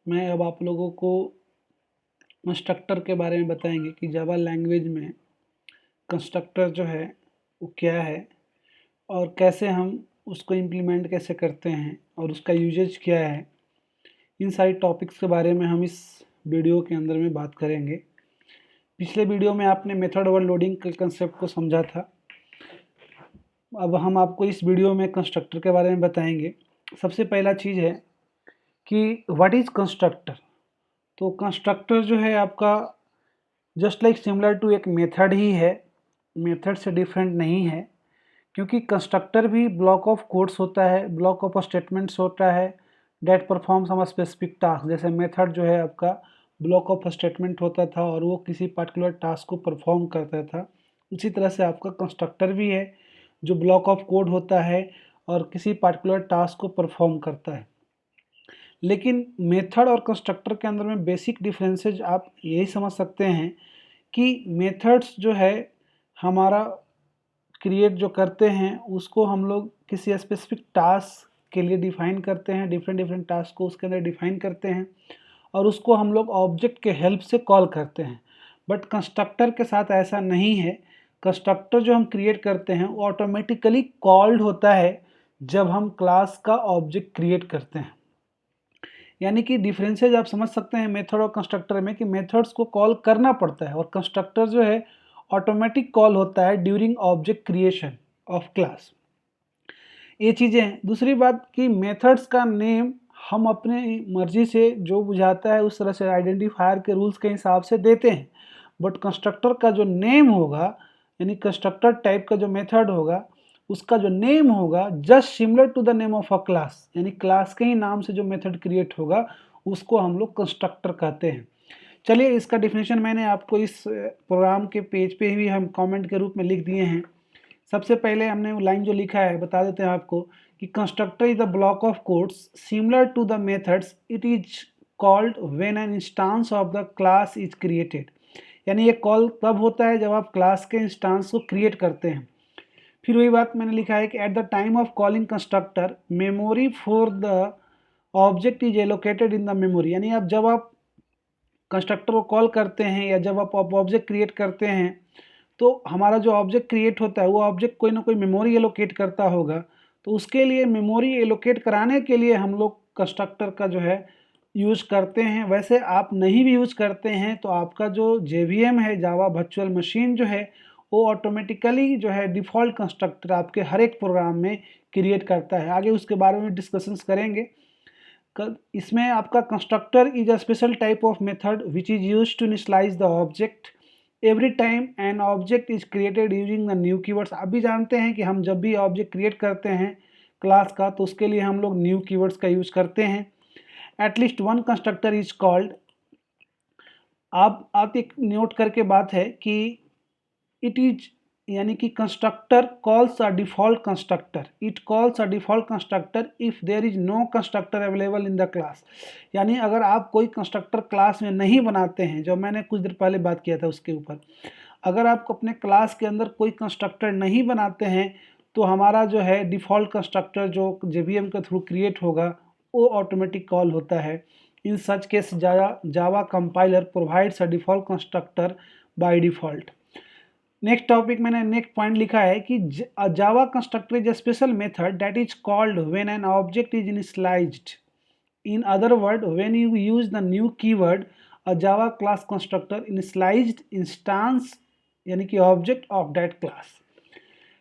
मैं अब आप लोगों को कंस्ट्रक्टर के बारे में बताएंगे कि जावा लैंग्वेज में कंस्ट्रक्टर जो है वो क्या है और कैसे हम उसको इम्प्लीमेंट कैसे करते हैं और उसका यूजेज क्या है। इन सारी टॉपिक्स के बारे में हम इस वीडियो के अंदर में बात करेंगे। पिछले वीडियो में आपने मेथड ओवरलोडिंग के कंसेप्ट को समझा था। अब हम आपको इस वीडियो में कंस्ट्रक्टर के बारे में बताएंगे। सबसे पहला चीज़ है कि व्हाट इज़ कंस्ट्रक्टर। तो कंस्ट्रक्टर जो है आपका जस्ट लाइक सिमिलर टू एक मेथड ही है, मेथड से डिफरेंट नहीं है, क्योंकि कंस्ट्रक्टर भी ब्लॉक ऑफ कोड्स होता है, ब्लॉक ऑफ स्टेटमेंट्स होता है that perform some specific task. जैसे मेथड जो है आपका ब्लॉक ऑफ स्टेटमेंट होता था और वो किसी पर्टिकुलर टास्क को परफॉर्म करता था। उसी तरह से आपका कंस्ट्रक्टर भी है जो ब्लॉक ऑफ कोड होता है और किसी पर्टिकुलर टास्क को परफॉर्म करता है। लेकिन मेथड और कंस्ट्रक्टर के अंदर में बेसिक डिफरेंसेज आप यही समझ सकते हैं कि मेथड्स जो है हमारा क्रिएट जो करते हैं उसको हम लोग किसी स्पेसिफिक टास्क के लिए डिफाइन करते हैं, डिफरेंट टास्क को उसके अंदर डिफाइन करते हैं और उसको हम लोग ऑब्जेक्ट के हेल्प से कॉल करते हैं। बट कंस्ट्रक्टर के साथ ऐसा नहीं है। कंस्ट्रक्टर जो हम क्रिएट करते हैं वो ऑटोमेटिकली कॉल्ड होता है जब हम क्लास का ऑब्जेक्ट क्रिएट करते हैं। यानी कि डिफरेंसेज आप समझ सकते हैं मेथड और कंस्ट्रक्टर में कि मेथड्स को कॉल करना पड़ता है और कंस्ट्रक्टर जो है ऑटोमेटिक कॉल होता है during object creation of class. ये चीज़ें हैं। दूसरी बात कि मेथड्स का नेम हम अपने मर्जी से जो बुझाता है उस तरह से आइडेंटिफायर के रूल्स के हिसाब से देते हैं। बट कंस्ट्रक्टर का जो नेम होगा, यानी कंस्ट्रक्टर टाइप का जो मेथड होगा उसका जो नेम होगा just similar to the name of a class, यानी क्लास के ही नाम से जो मेथड क्रिएट होगा उसको हम लोग कंस्ट्रक्टर कहते हैं। चलिए इसका डिफिनेशन मैंने आपको इस प्रोग्राम के पेज पे ही हम कमेंट के रूप में लिख दिए हैं। सबसे पहले हमने वो लाइन जो लिखा है बता देते हैं आपको कि constructor is the block of codes similar to the methods it is called when an instance of the class is created. यानी ये कॉल तब होता है जब आप क्लास के इंस्टांस को क्रिएट करते हैं। फिर वही बात मैंने लिखा है कि at the time of calling constructor memory for the object is allocated in the memory. यानी अब जब आप कंस्ट्रक्टर को कॉल करते हैं या जब आप ऑब्जेक्ट क्रिएट करते हैं तो हमारा जो ऑब्जेक्ट क्रिएट होता है वो ऑब्जेक्ट कोई ना कोई मेमोरी एलोकेट करता होगा। तो उसके लिए मेमोरी एलोकेट कराने के लिए हम लोग कंस्ट्रक्टर का जो है यूज करते हैं। वैसे आप नहीं भी यूज करते हैं तो आपका जो JVM है, जावा वर्चुअल मशीन जो है, वो ऑटोमेटिकली जो है डिफ़ॉल्ट कंस्ट्रक्टर आपके हर एक प्रोग्राम में क्रिएट करता है। आगे उसके बारे में डिस्कशंस करेंगे। इसमें आपका constructor is a special type of method which is use to initialise the object every time an object is created using the new keywords. आप भी जानते हैं कि हम जब भी ऑब्जेक्ट क्रिएट करते हैं क्लास का तो उसके लिए हम लोग न्यू कीवर्ड्स का यूज करते हैं। At least one constructor is called. आप एक नोट करके बात है कि इट इज, यानी कि constructor calls a default constructor, it calls a default constructor if there is no constructor available in the class. यानी अगर आप कोई कंस्ट्रक्टर क्लास में नहीं बनाते हैं, जो मैंने कुछ देर पहले बात किया था उसके ऊपर, अगर आप अपने क्लास के अंदर कोई कंस्ट्रक्टर नहीं बनाते हैं तो हमारा जो है डिफ़ॉल्ट कंस्ट्रक्टर जो JVM के थ्रू क्रिएट होगा वो ऑटोमेटिक कॉल होता है। In such case Java compiler provides a default constructor by default. Next topic मैंने नेक्स्ट पॉइंट लिखा है कि Java constructor is a special method that is called when an object is initialised. In other words, when you use the new keyword, a Java class constructor initialized instance यानी कि object of that class.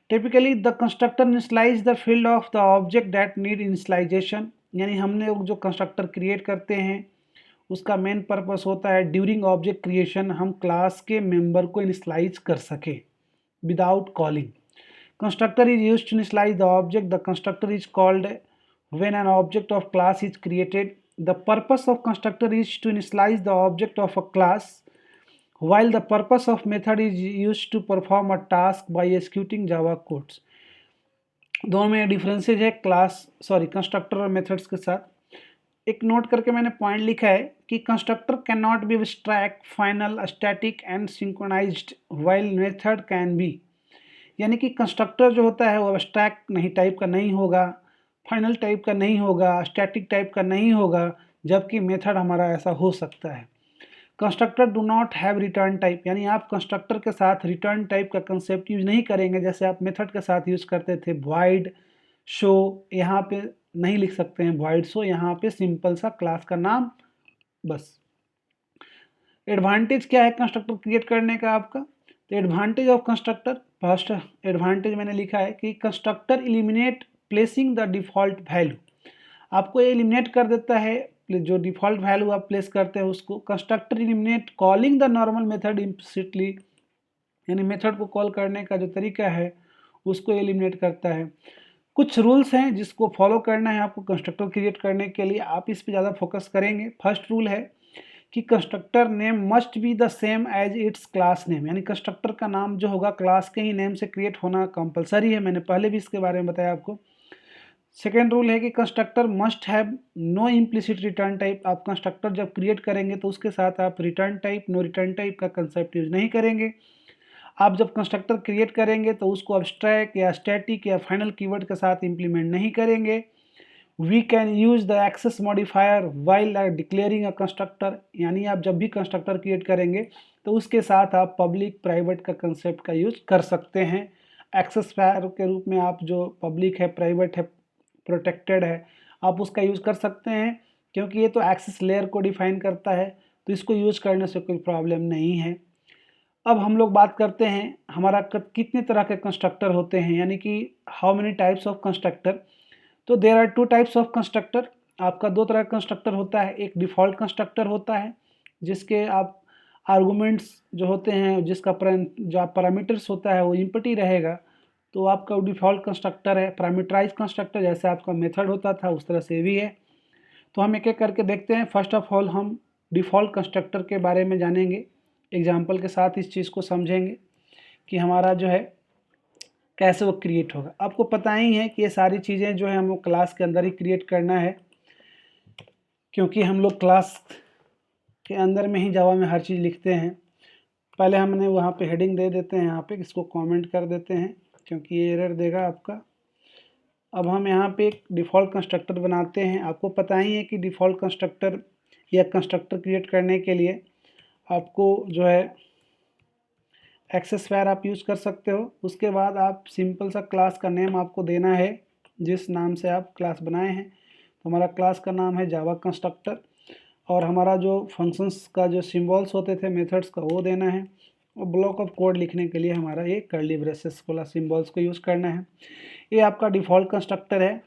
Typically, the constructor initialize the field of the object that need initialization. यानी हमने जो constructor create करते हैं उसका main purpose होता है ड्यूरिंग ऑब्जेक्ट क्रिएशन हम क्लास के मेंबर को इनिशियलाइज कर सके without calling. Constructor is use to initialise the object. The constructor is called when an object of class is created. The purpose of constructor is to initialize the object of a class, while the purpose of method is used to perform a task by executing Java codes. दोनों में differences है constructor और methods के साथ। एक note करके मैंने point लिखा है कि constructor can not be abstract, final, static and synchronised while method can be. यानी कि कंस्ट्रक्टर जो होता है वो एब्स्ट्रैक्ट नहीं टाइप का नहीं होगा, फाइनल टाइप का नहीं होगा, स्टैटिक टाइप का नहीं होगा, जबकि मेथड हमारा ऐसा हो सकता है। Constructor do not have return type, यानी आप कंस्ट्रक्टर के साथ रिटर्न टाइप का कंसेप्ट यूज नहीं करेंगे, जैसे आप मेथड के साथ यूज करते थे वॉइड शो, यहाँ पे नहीं लिख सकते हैं वॉइड शो, यहाँ पे सिंपल सा क्लास का नाम बस। एडवांटेज क्या है कंस्ट्रक्टर क्रिएट करने का आपका? तो advantage of constructor, first advantage मैंने लिखा है कि constructor eliminate placing the default value, आपको एलिमिनेट कर देता है जो डिफॉल्ट वैल्यू आप प्लेस करते हैं उसको। Constructor eliminate calling the normal method implicitly, यानी मेथड को कॉल करने का जो तरीका है उसको एलिमिनेट करता है। कुछ रूल्स हैं जिसको फॉलो करना है आपको कंस्ट्रक्टर क्रिएट करने के लिए, आप इस पे ज़्यादा फोकस करेंगे। फर्स्ट रूल है कि constructor name must be the same as its class name, यानी कंस्ट्रक्टर का नाम जो होगा क्लास के ही नेम से क्रिएट होना कंपलसरी है, मैंने पहले भी इसके बारे में बताया आपको। सेकेंड रूल है कि constructor must have no implicit return type, आप कंस्ट्रक्टर जब क्रिएट करेंगे तो उसके साथ आप return type, no return type का कंसेप्ट यूज नहीं करेंगे। आप जब कंस्ट्रक्टर क्रिएट करेंगे तो उसको अब्स्ट्रैक्ट या स्टैटिक या फाइनल कीवर्ड के साथ इंप्लीमेंट नहीं करेंगे। We can use the access modifier while declaring a constructor, यानी आप जब भी कंस्ट्रक्टर क्रिएट करेंगे तो उसके साथ आप पब्लिक प्राइवेट का कंसेप्ट का यूज कर सकते हैं। एक्सेस फायर के रूप में आप जो पब्लिक है, प्राइवेट है, प्रोटेक्टेड है, आप उसका यूज कर सकते हैं, क्योंकि ये तो एक्सेस लेयर को डिफाइन करता है, तो इसको यूज करने से कोई प्रॉब्लम नहीं है। अब हम लोग बात करते हैं हमारा कितने तरह के कंस्ट्रक्टर होते हैं, यानी कि how many types of constructor. तो there are two types of constructor, आपका दो तरह का कंस्ट्रक्टर होता है। एक डिफ़ॉल्ट कंस्ट्रक्टर होता है जिसके आप आर्गूमेंट्स जो होते हैं, जिसका जो आप पैरामीटर्स होता है वो इम्पटी रहेगा, तो आपका डिफ़ॉल्ट कंस्ट्रक्टर है। पैरामीटराइज कंस्ट्रक्टर जैसे आपका मेथड होता था उस तरह से भी है। तो हम एक एक करके देखते हैं। फर्स्ट ऑफ ऑल हम डिफ़ॉल्ट कंस्ट्रक्टर के बारे में जानेंगे, एग्जाम्पल के साथ इस चीज़ को समझेंगे कि हमारा जो है कैसे वो क्रिएट होगा। आपको पता ही है कि ये सारी चीज़ें जो है हम लोग क्लास के अंदर ही क्रिएट करना है, क्योंकि हम लोग क्लास के अंदर में ही जावा में हर चीज़ लिखते हैं। पहले हमने वहाँ पे हेडिंग दे देते हैं, यहाँ पे इसको कमेंट कर देते हैं क्योंकि ये एरर देगा आपका। अब हम यहाँ पे एक डिफ़ॉल्ट कंस्ट्रक्टर बनाते हैं। आपको पता ही है कि डिफ़ॉल्ट कंस्ट्रक्टर या कंस्ट्रक्टर क्रिएट करने के लिए आपको जो है एक्सेस वायर आप यूज़ कर सकते हो। उसके बाद आप सिंपल सा क्लास का नेम आपको देना है जिस नाम से आप क्लास बनाए हैं। तो हमारा क्लास का नाम है जावा कंस्ट्रक्टर, और हमारा जो फंक्शंस का जो सिंबल्स होते थे मेथड्स का वो देना है, और ब्लॉक ऑफ कोड लिखने के लिए हमारा ये कर्ली ब्रेसेस वाला सिंबल्स को यूज़ करना है। ये आपका डिफ़ॉल्ट कंस्ट्रक्टर है।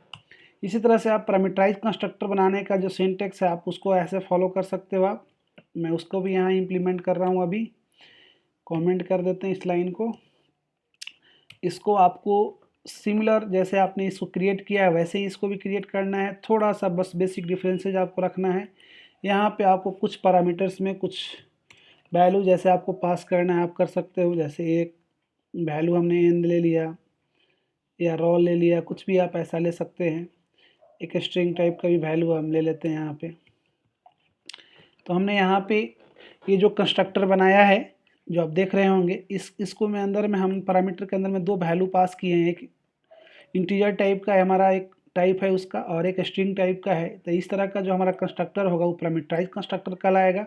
इसी तरह से आप पैरामीटराइज कंस्ट्रक्टर बनाने का जो सिंटेक्स है आप उसको ऐसे फॉलो कर सकते हो। आप मैं उसको भी यहाँ इम्प्लीमेंट कर रहा हूँ, अभी कमेंट कर देते हैं इस लाइन को। इसको आपको सिमिलर जैसे आपने इसको क्रिएट किया है वैसे ही इसको भी क्रिएट करना है। थोड़ा सा बस बेसिक डिफरेंसेज आपको रखना है। यहाँ पे आपको कुछ पैरामीटर्स में कुछ वैल्यू जैसे आपको पास करना है आप कर सकते हो। जैसे एक वैल्यू हमने एन ले लिया या रॉ ले लिया, कुछ भी आप ऐसा ले सकते हैं। एक स्ट्रिंग टाइप का भी वैल्यू हम ले लेते हैं यहाँ पे। तो हमने यहाँ पे ये जो कंस्ट्रक्टर बनाया है जो आप देख रहे होंगे, इसको में अंदर में हम पैरामीटर के अंदर में दो वैल्यू पास किए हैं। एक इंटीजर टाइप का है हमारा, एक टाइप है उसका, और एक स्ट्रिंग टाइप का है। तो इस तरह का जो हमारा कंस्ट्रक्टर होगा वो पैरामीटराइज कंस्ट्रक्टर कहलाएगा,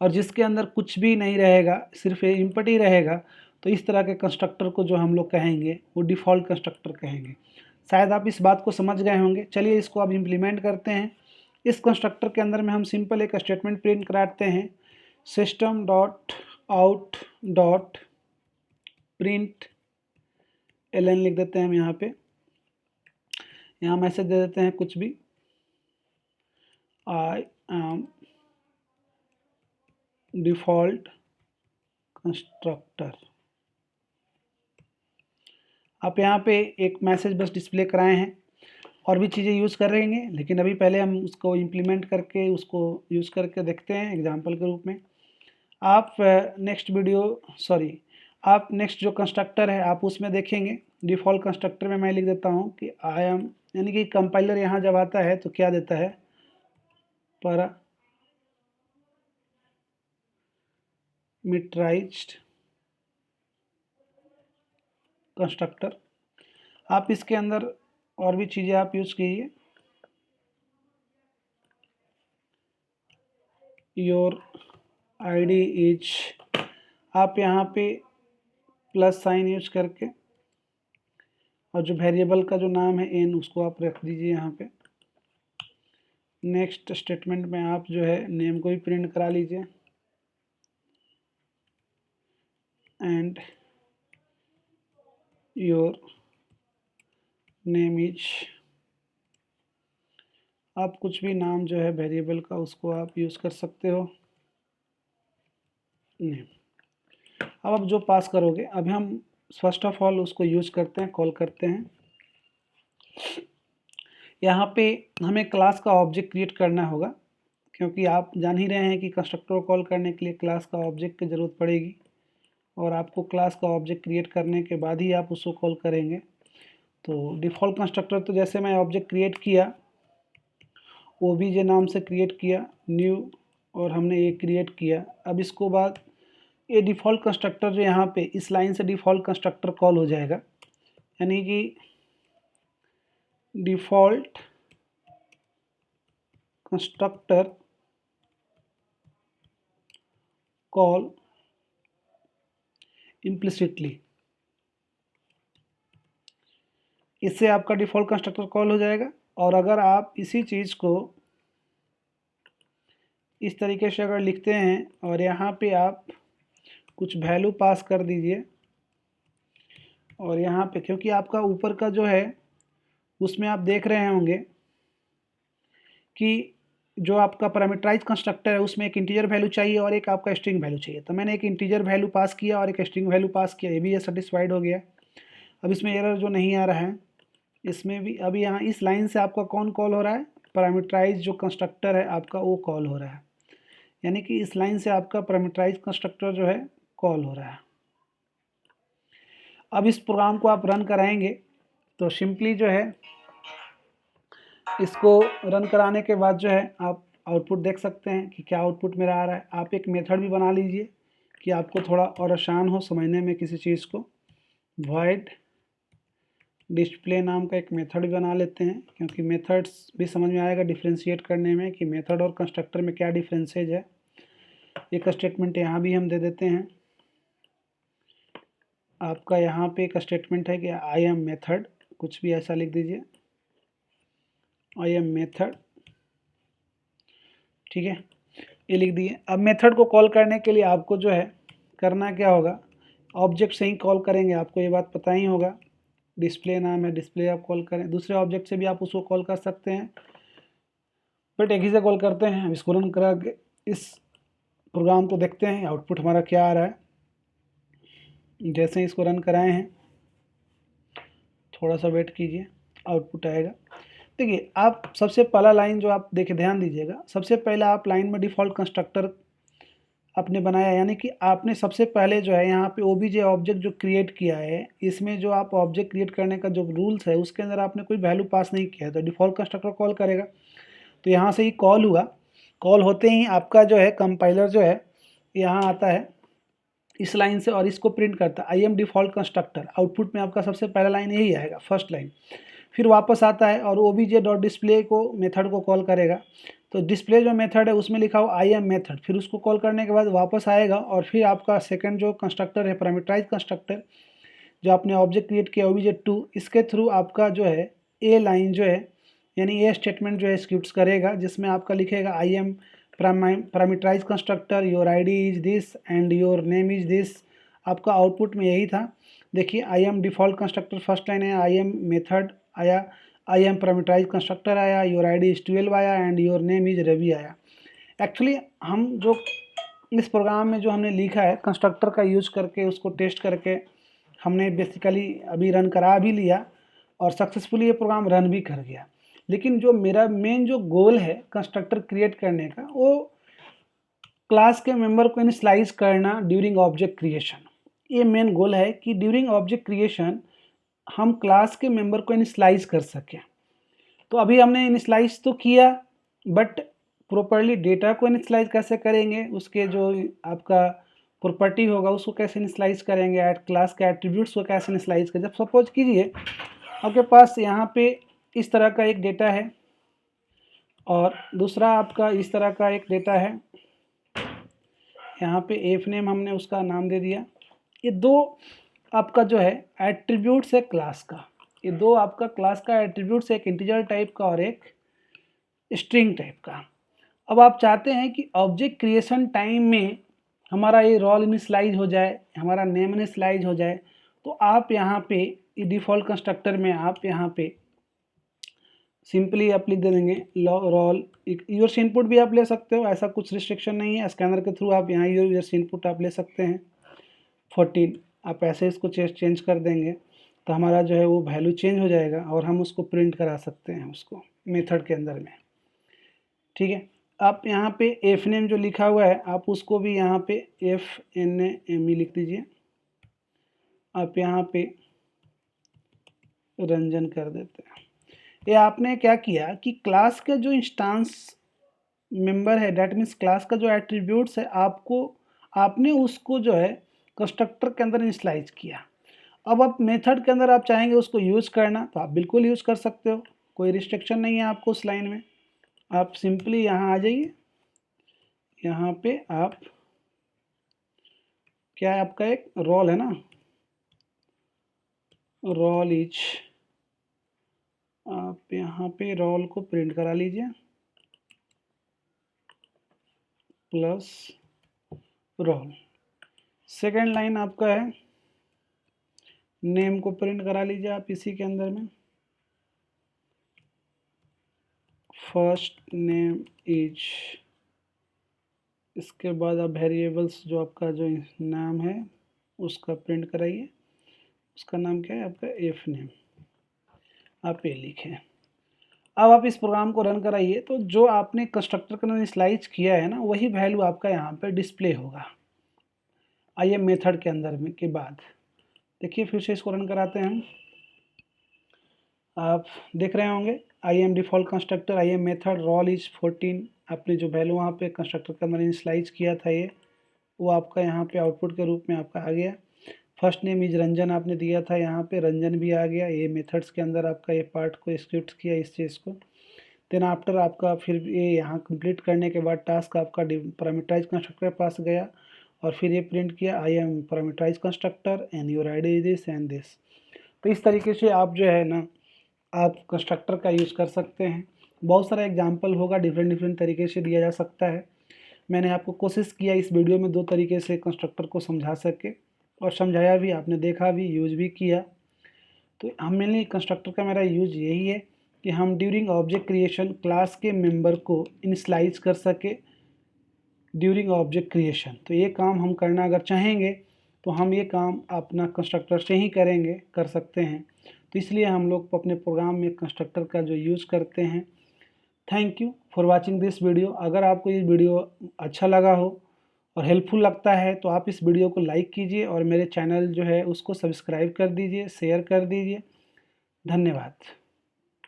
और जिसके अंदर कुछ भी नहीं रहेगा, सिर्फ इनपुट ही रहेगा, तो इस तरह के कंस्ट्रक्टर को जो हम लोग कहेंगे वो डिफ़ॉल्ट कंस्ट्रक्टर कहेंगे। शायद आप इस बात को समझ गए होंगे। चलिए इसको अब इम्प्लीमेंट करते हैं। इस कंस्ट्रक्टर के अंदर में हम सिंपल एक स्टेटमेंट प्रिंट कराते हैं, system dot out dot print LN लिख देते हैं हम यहाँ पे। यहाँ मैसेज दे देते हैं कुछ भी, आई एम डिफ़ॉल्ट कंस्ट्रक्टर। आप यहाँ पे एक मैसेज बस डिस्प्ले कराए हैं, और भी चीज़ें यूज़ कर रहेंगे, लेकिन अभी पहले हम उसको इम्प्लीमेंट करके उसको यूज़ करके देखते हैं एग्जांपल के रूप में। आप आप नेक्स्ट जो कंस्ट्रक्टर है आप उसमें देखेंगे। डिफ़ॉल्ट कंस्ट्रक्टर में मैं लिख देता हूँ कि आई एम, यानी कि कंपाइलर यहाँ जब आता है तो क्या देता है, पैरामीटराइज्ड कंस्ट्रक्टर। आप इसके अंदर और भी चीज़ें आप यूज़ कीजिए। योर आईडी इज, आप यहाँ पे प्लस साइन यूज करके और जो वेरिएबल का जो नाम है n उसको आप रख दीजिए यहाँ पे। नेक्स्ट स्टेटमेंट में आप जो है नेम को भी प्रिंट करा लीजिए एंड योर नेम इज, आप कुछ भी नाम जो है वेरिएबल का उसको आप यूज़ कर सकते हो नेम। अब आप जो पास करोगे, अभी हम फर्स्ट ऑफ ऑल उसको यूज करते हैं, कॉल करते हैं। यहाँ पे हमें क्लास का ऑब्जेक्ट क्रिएट करना होगा, क्योंकि आप जान ही रहे हैं कि कंस्ट्रक्टर को कॉल करने के लिए क्लास का ऑब्जेक्ट की ज़रूरत पड़ेगी और आपको क्लास का ऑब्जेक्ट क्रिएट करने के बाद ही आप उसको कॉल करेंगे। तो डिफ़ॉल्ट कंस्ट्रक्टर तो जैसे मैं ऑब्जेक्ट क्रिएट किया, ओबीजे नाम से क्रिएट किया, न्यू, और हमने ये क्रिएट किया। अब इसको बाद ये डिफ़ॉल्ट कंस्ट्रक्टर जो यहाँ पे इस लाइन से डिफ़ॉल्ट कंस्ट्रक्टर कॉल हो जाएगा, यानी कि डिफ़ॉल्ट कंस्ट्रक्टर कॉल इम्प्लिसिटली, इससे आपका डिफ़ॉल्ट कंस्ट्रक्टर कॉल हो जाएगा। और अगर आप इसी चीज़ को इस तरीके से अगर लिखते हैं और यहाँ पे आप कुछ वैल्यू पास कर दीजिए, और यहाँ पे क्योंकि आपका ऊपर का जो है उसमें आप देख रहे होंगे कि जो आपका पैरामीटराइज कंस्ट्रक्टर है उसमें एक इंटीजर वैल्यू चाहिए और एक आपका स्ट्रिंग वैल्यू चाहिए। तो मैंने एक इंटीजर वैल्यू पास किया और एक स्ट्रिंग वैल्यू पास किया, ये भी ये सेटिस्फाइड हो गया। अब इसमें एरर जो नहीं आ रहा है, इसमें भी अभी यहाँ इस लाइन से आपका कौन कॉल हो रहा है, पैरामीटराइज जो कंस्ट्रक्टर है आपका वो कॉल हो रहा है, यानी कि इस लाइन से आपका पैरामीटराइज कंस्ट्रक्टर जो है कॉल हो रहा है। अब इस प्रोग्राम को आप रन कराएंगे तो सिंपली जो है इसको रन कराने के बाद जो है आप आउटपुट देख सकते हैं कि क्या आउटपुट मेरा आ रहा है। आप एक मेथड भी बना लीजिए कि आपको थोड़ा और आसान हो समझने में किसी चीज़ को। void डिस्प्ले नाम का एक मेथड भी बना लेते हैं, क्योंकि मेथड्स भी समझ में आएगा डिफ्रेंशिएट करने में कि मेथड और कंस्ट्रक्टर में क्या डिफरेंसेज है। एक स्टेटमेंट यहाँ भी हम दे देते हैं, आपका यहाँ पे एक स्टेटमेंट है कि आई एम मेथड, कुछ भी ऐसा लिख दीजिए, आई एम मेथड, ठीक है, ये लिख दिए। अब मेथड को कॉल करने के लिए आपको जो है करना क्या होगा, ऑब्जेक्ट से ही कॉल करेंगे, आपको ये बात पता ही होगा। डिस्प्ले नाम है, डिस्प्ले आप कॉल करें, दूसरे ऑब्जेक्ट से भी आप उसको कॉल कर सकते हैं, बट एक ही से कॉल करते हैं। हम इसको रन करा के इस प्रोग्राम को देखते हैं आउटपुट हमारा क्या आ रहा है। जैसे इसको रन कराए हैं, थोड़ा सा वेट कीजिए, आउटपुट आएगा। देखिए आप सबसे पहला लाइन जो आप देखिए, ध्यान दीजिएगा, सबसे पहले आप लाइन में डिफ़ॉल्ट कंस्ट्रक्टर आपने बनाया, यानी कि आपने सबसे पहले जो है यहाँ पे ओबीजे ऑब्जेक्ट जो क्रिएट किया है, इसमें जो आप ऑब्जेक्ट क्रिएट करने का जो रूल्स है उसके अंदर आपने कोई वैल्यू पास नहीं किया है, तो डिफ़ॉल्ट कंस्ट्रक्टर कॉल करेगा। तो यहाँ से ही कॉल हुआ, कॉल होते ही आपका जो है कंपाइलर जो है यहाँ आता है इस लाइन से और इसको प्रिंट करता है I am default constructor. Output में आपका सबसे पहला लाइन यही आएगा, फर्स्ट लाइन। फिर वापस आता है और ओबीजे डॉट डिस्प्ले को मेथड को कॉल करेगा। तो डिस्प्ले जो मेथड है उसमें लिखा हुआ आई एम मेथड, फिर उसको कॉल करने के बाद वापस आएगा और फिर आपका सेकंड जो कंस्ट्रक्टर है पैरामीटराइज कंस्ट्रक्टर जो आपने ऑब्जेक्ट क्रिएट किया OBJ2, इसके थ्रू आपका जो है ए लाइन जो है यानी ए स्टेटमेंट जो है स्क्रिप्ट करेगा, जिसमें आपका लिखेगा I am parameterise constructor, your ID is this and your name is this. आपका आउटपुट में यही था। देखिए I am default constructor first line है, आई एम मेथड आया, आई एम पैरामीटराइज कंस्ट्रक्टर आया, योर आईडी इज 12 आया and your name is Ravi आया। एक्चुअली हम जो इस प्रोग्राम में जो हमने लिखा है कंस्ट्रक्टर का यूज करके उसको टेस्ट करके हमने बेसिकली अभी रन करा भी लिया और सक्सेसफुली ये प्रोग्राम रन भी कर गया। लेकिन जो मेरा मेन जो गोल है कंस्ट्रक्टर क्रिएट करने का, वो क्लास के मेंबर को इनिशियलाइज करना ड्यूरिंग ऑब्जेक्ट क्रिएशन। ये मेन गोल है कि ड्यूरिंग ऑब्जेक्ट क्रिएशन हम क्लास के मेंबर को इनिशियलाइज कर सकें। तो अभी हमने इनिशियलाइज तो किया, बट प्रॉपर्ली डेटा को इनिशियलाइज कैसे करेंगे, उसके जो आपका प्रॉपर्टी होगा उसको कैसे इनिशियलाइज करेंगे, ऐड क्लास के एट्रीब्यूट्स को कैसे इनिशियलाइज करें। जब सपोज कीजिए आपके पास यहाँ पे इस तरह का एक डेटा है और दूसरा आपका इस तरह का एक डेटा है, यहाँ पे एफ नेम हमने उसका नाम दे दिया। ये दो आपका जो है एट्रीब्यूट्स है क्लास का, ये दो आपका क्लास का एट्रीब्यूट्स, एक इंटीजर टाइप का और एक स्ट्रिंग टाइप का। अब आप चाहते हैं कि ऑब्जेक्ट क्रिएशन टाइम में हमारा ये रोल इनिशियलाइज हो जाए, हमारा नेम इनिशियलाइज हो जाए, तो आप यहाँ पे ये डिफ़ॉल्ट कंस्ट्रक्टर में आप यहाँ पे सिंपली आप लिख दे देंगे रोल यूजर्स इनपुट भी आप ले सकते हो, ऐसा कुछ रिस्ट्रिक्शन नहीं है। स्कैनर के थ्रू आप यहाँ यूजर्स इनपुट आप ले सकते हैं 14, आप ऐसे इसको चेंज कर देंगे तो हमारा जो है वो वैल्यू चेंज हो जाएगा और हम उसको प्रिंट करा सकते हैं उसको मेथड के अंदर में। ठीक है, आप यहाँ पे एफ नेम जो लिखा हुआ है आप उसको भी यहाँ पे FNAME लिख दीजिए, आप यहाँ पे रंजन कर देते हैं। ये आपने क्या किया कि क्लास का जो इंस्टांस मेंबर है, डेट मीन्स क्लास का जो एट्रीब्यूट्स है, आपने उसको जो है कंस्ट्रक्टर के अंदर इनिशियलाइज किया। अब आप मेथड के अंदर आप चाहेंगे उसको यूज़ करना तो आप बिल्कुल यूज़ कर सकते हो, कोई रिस्ट्रिक्शन नहीं है आपको उस लाइन में। आप सिंपली यहाँ आ जाइए, यहाँ पे आप क्या है, आपका एक रोल है ना, रोल इज, आप यहाँ पे रोल को प्रिंट करा लीजिए प्लस रोल। सेकेंड लाइन आपका है नेम को प्रिंट करा लीजिए आप इसी के अंदर में, फर्स्ट नेम इज, इसके बाद आप वेरिएबल्स जो आपका जो नाम है उसका प्रिंट कराइए, उसका नाम क्या है आपका एफ नेम, आप ये लिखें। अब आप इस प्रोग्राम को रन कराइए तो जो आपने कंस्ट्रक्टर के अंदर इनिशियलाइज किया है ना वही वैल्यू आपका यहाँ पे डिस्प्ले होगा। आइए मेथड के अंदर में के बाद देखिए, फिर से इसको रन कराते हैं हम। आप देख रहे होंगे I am default constructor, I am method, roll is 14, आपने जो वैल्यू वहाँ पे कंस्ट्रक्टर के अंदर इनिशियलाइज किया था ये वो आपका यहाँ पे आउटपुट के रूप में आपका आ गया। फर्स्ट नेम इज रंजन आपने दिया था, यहाँ पे रंजन भी आ गया। ये मेथड्स के अंदर आपका ये पार्ट को स्क्रिप्ट किया इस चीज़ को। देन आफ्टर आपका फिर ये यहाँ कंप्लीट करने के बाद टास्क आपका पैरामीटराइज कंस्ट्रक्टर पास गया और फिर ये प्रिंट किया I am parameterise constructor and your ID is this and this. तो इस तरीके से आप जो है ना आप कंस्ट्रक्टर का यूज़ कर सकते हैं। बहुत सारा एग्जाम्पल होगा, डिफरेंट तरीके से दिया जा सकता है। मैंने आपको कोशिश किया इस वीडियो में 2 तरीके से कंस्ट्रक्टर को समझा सके और समझाया भी, आपने देखा भी, यूज भी किया। तो हम मेनली कंस्ट्रक्टर का मेरा यूज यही है कि हम ड्यूरिंग ऑब्जेक्ट क्रिएशन क्लास के मेंबर को इनिशियलाइज कर सके ड्यूरिंग ऑब्जेक्ट क्रिएशन। तो ये काम हम करना अगर चाहेंगे तो हम ये काम अपना कंस्ट्रक्टर से ही कर सकते हैं। तो इसलिए हम लोग अपने प्रोग्राम में कंस्ट्रक्टर का जो यूज़ करते हैं। Thank you for watching this video. अगर आपको ये वीडियो अच्छा लगा हो और हेल्पफुल लगता है तो आप इस वीडियो को लाइक कीजिए और मेरे चैनल जो है उसको सब्सक्राइब कर दीजिए, शेयर कर दीजिए। धन्यवाद।